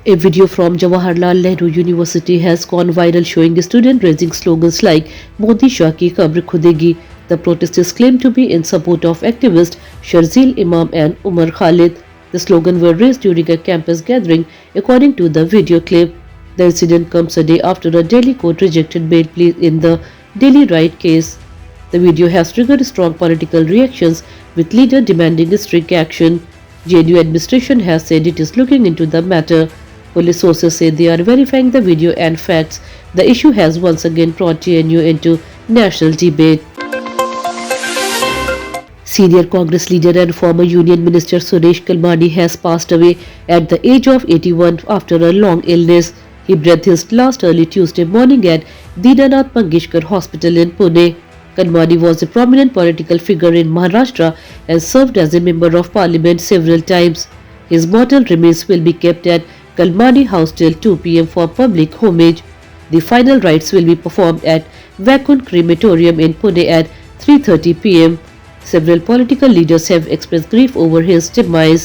A video from Jawaharlal Nehru University has gone viral showing a student raising slogans like Modi Shah ki kabr khudegi. The protesters claim to be in support of activists Sharzil Imam and Umar Khalid. The slogan were raised during a campus gathering according to the video clip. The incident comes a day after a Delhi court rejected bail plea in the Delhi riot case. The video has triggered strong political reactions with leaders demanding strict action. JNU administration has said it is looking into the matter. Police sources say they are verifying the video and facts. The issue has once again brought JNU into national debate. Senior Congress leader and former Union Minister Suresh Kalmani has passed away at the age of 81 after a long illness. He breathed his last early Tuesday morning at Dinanath Mangeshkar Hospital in Pune. Kalmani was a prominent political figure in Maharashtra and served as a member of parliament several times. His mortal remains will be kept at Kalmani House till 2 p.m. for public homage. The final rites will be performed at Vakund Crematorium in Pune at 3:30 p.m. Several political leaders have expressed grief over his demise.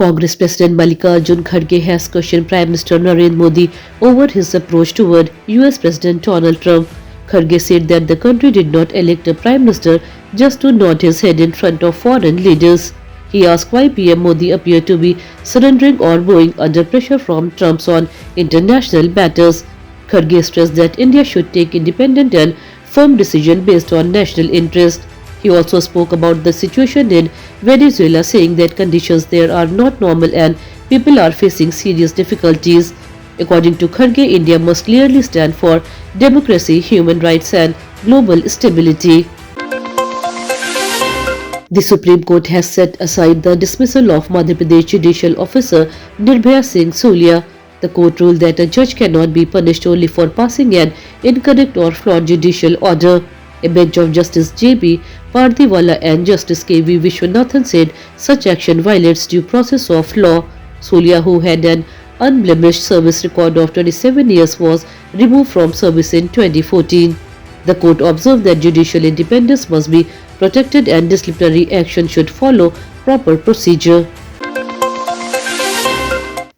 Congress President Mallikarjun Kharge has questioned Prime Minister Narendra Modi over his approach toward US President Donald Trump. Kharge said that the country did not elect a Prime Minister just to nod his head in front of foreign leaders. He asked why PM Modi appeared to be surrendering or bowing under pressure from Trump on international matters. Kharge stressed that India should take independent and firm decisions based on national interest. He also spoke about the situation in Venezuela, saying that conditions there are not normal and people are facing serious difficulties. According to Kharge, India must clearly stand for democracy, human rights and global stability. The Supreme Court has set aside the dismissal of Madhya Pradesh judicial officer Nirbhaya Singh Sulia. The court ruled that a judge cannot be punished only for passing an incorrect or flawed judicial order. A bench of Justice J.B. Pardiwala and Justice K.V. Vishwanathan said such action violates due process of law. Sulia, who had an unblemished service record of 27 years, was removed from service in 2014. The court observed that judicial independence must be protected and disciplinary action should follow proper procedure.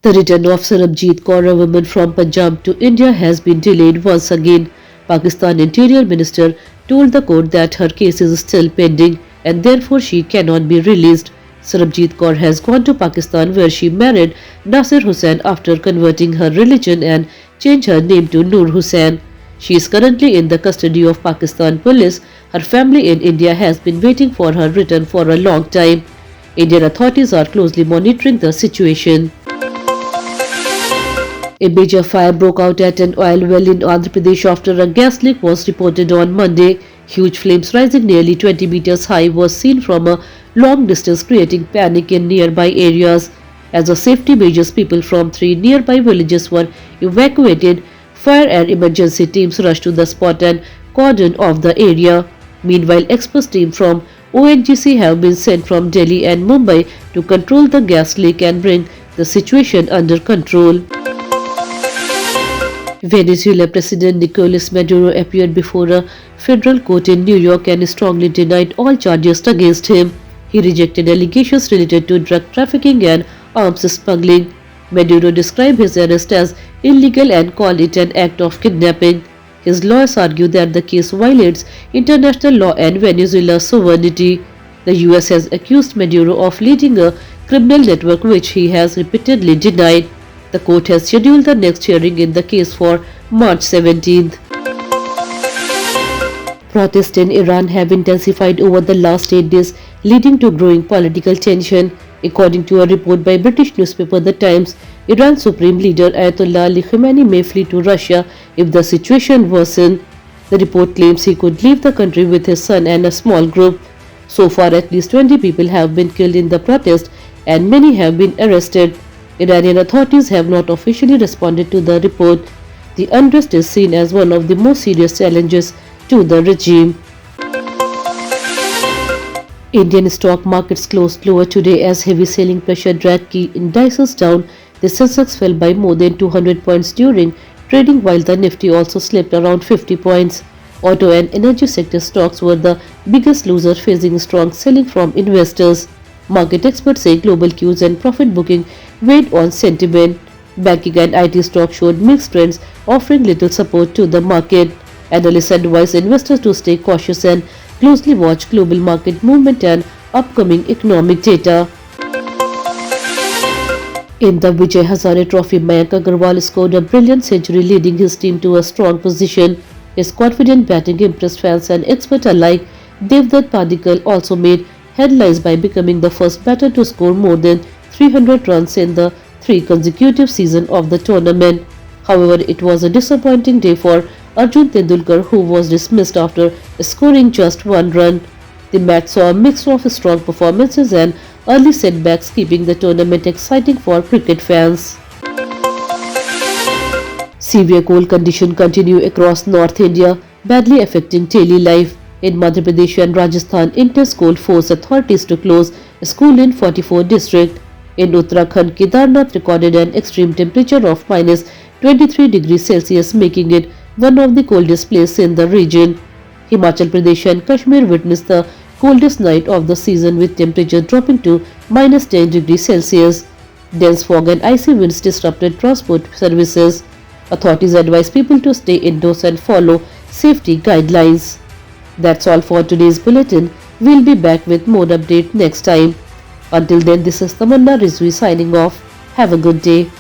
The return of Sarabjit Kaur, a woman from Punjab, to India has been delayed once again. Pakistan Interior Minister told the court that her case is still pending and therefore she cannot be released. Sarabjit Kaur has gone to Pakistan where she married Nasir Hussain after converting her religion and changed her name to Noor Hussain. She is currently in the custody of Pakistan police. Her family in India has been waiting for her return for a long time. Indian authorities are closely monitoring the situation. A major fire broke out at an oil well in Andhra Pradesh after a gas leak was reported on Monday. Huge flames rising nearly 20 meters high was seen from a long distance, creating panic in nearby areas. As a safety measures, people from 3 nearby villages were evacuated. Fire and emergency teams rushed to the spot and cordoned off the area. Meanwhile, expert teams from ONGC have been sent from Delhi and Mumbai to control the gas leak and bring the situation under control. Venezuela President Nicolas Maduro appeared before a federal court in New York and strongly denied all charges against him. He rejected allegations related to drug trafficking and arms smuggling. Maduro described his arrest as illegal and called it an act of kidnapping. His lawyers argue that the case violates international law and Venezuela's sovereignty. The US has accused Maduro of leading a criminal network, which he has repeatedly denied. The court has scheduled the next hearing in the case for March 17th. Protests in Iran have intensified over the last 8 days, leading to growing political tension. According to a report by British newspaper The Times, Iran's supreme leader Ayatollah Ali Khamenei may flee to Russia if the situation worsens. The report claims he could leave the country with his son and a small group. So far, at least 20 people have been killed in the protest and many have been arrested. Iranian authorities have not officially responded to the report. The unrest is seen as one of the most serious challenges to the regime. Indian stock markets closed lower today as heavy selling pressure dragged key indices down. The Sensex fell by more than 200 points during trading, while the Nifty also slipped around 50 points. Auto and energy sector stocks were the biggest loser, facing strong selling from investors. Market experts say global cues and profit booking weighed on sentiment. Banking and IT stocks showed mixed trends, offering little support to the market. Analysts advise investors to stay cautious and closely watch global market movement and upcoming economic data. In the Vijay Hazare Trophy, Mayank Agarwal scored a brilliant century, leading his team to a strong position. His confident batting impressed fans and experts alike. Devdutt Padikkal also made headlines by becoming the first batter to score more than 300 runs in the three consecutive seasons of the tournament. However, it was a disappointing day for Arjun Tendulkar, who was dismissed after scoring just one run. The match saw a mix of strong performances and early setbacks, keeping the tournament exciting for cricket fans. Severe cold conditions continue across North India, badly affecting daily life. In Madhya Pradesh and Rajasthan, intense cold forced authorities to close a school in 44 districts. In Uttarakhand, Kedarnath recorded an extreme temperature of minus 23 degrees Celsius, making it one of the coldest places in the region. Himachal Pradesh and Kashmir witnessed the coldest night of the season, with temperature dropping to minus 10 degrees Celsius. Dense fog and icy winds disrupted transport services. Authorities advise people to stay indoors and follow safety guidelines. That's all for today's bulletin. We'll be back with more update next time. Until then, this is Tamanna Rizvi signing off. Have a good day.